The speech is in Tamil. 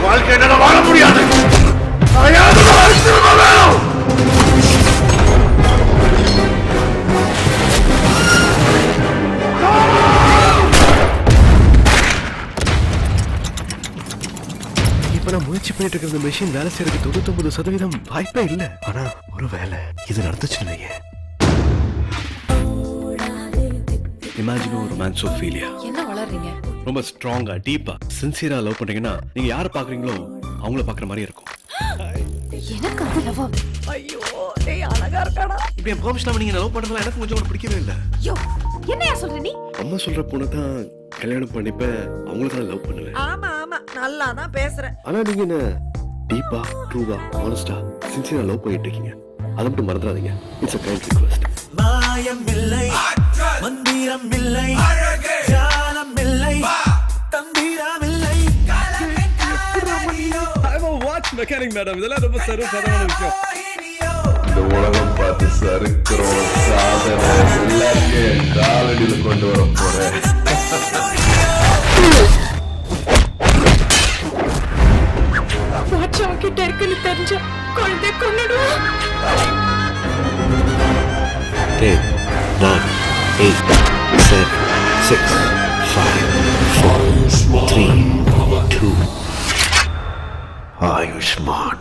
வாழ்க்கை என்னால வாழ முடியாது. இப்ப நான் முயற்சி பண்ணிட்டு இருக்கிற மெஷின் வேலை செய்யறதுக்கு 99% வாய்ப்பே இல்லை. ஆனா ஒரு வேலை இது நடந்துச்சுன்னு வையே. இமேஜின் ஒரு ரொமான்சோஃபீலியா. என்ன வளர்றீங்க? ரொம்ப ஸ்ட்ராங்கா டீப்பா சின்சியரா லவ் பண்றீங்கன்னா நீங்க யார பாக்குறீங்களோ அவங்கள பாக்குற மாதிரி இருக்கும். எனக்கு அது லவ். ஐயோ டேய் அழகா இருக்காடா. இப்படி பெர்மிஷன் நீங்க லவ் பண்றதுல எனக்கு கொஞ்சம் கூட பிடிக்கவே இல்ல. ஐயோ என்னையா சொல்ற நீ? அம்மா சொல்ற பொண்ணு தான் கல்யாணம் பண்ணிப்ப அவங்கள தான் லவ் பண்ணுவேன். ஆமா ஆமா நல்லா தான் பேசுற. ஆனா நீங்க என்ன டீப்பா ட்ரூவா ஆனஸ்டா சின்சியரா லவ் பண்ணிட்டு இருக்கீங்க. அதை மட்டும் மறந்துடாதீங்க. It's a kind request. மாயம் இல்லை மந்திரம் இல்லை ஜாலம் இல்லை தந்திரம் இல்லை. I'm a watch mechanic madam. இதெல்லாம் ரொம்ப சர்வசாதாரண விஷயம். இந்த உலகம் பார்த்து சறுக்கிறோம் சாதனை எல்லாத்தையும் காலடியில் கொண்டு வர போறேன். வாட்ச் அவகிட்ட இருக்குன்னு தெரிஞ்ச குழந்தை கொன்னுடுவோம். 10, 9, 8, 7, 6, 5, 4, 3, 2. Ayushman.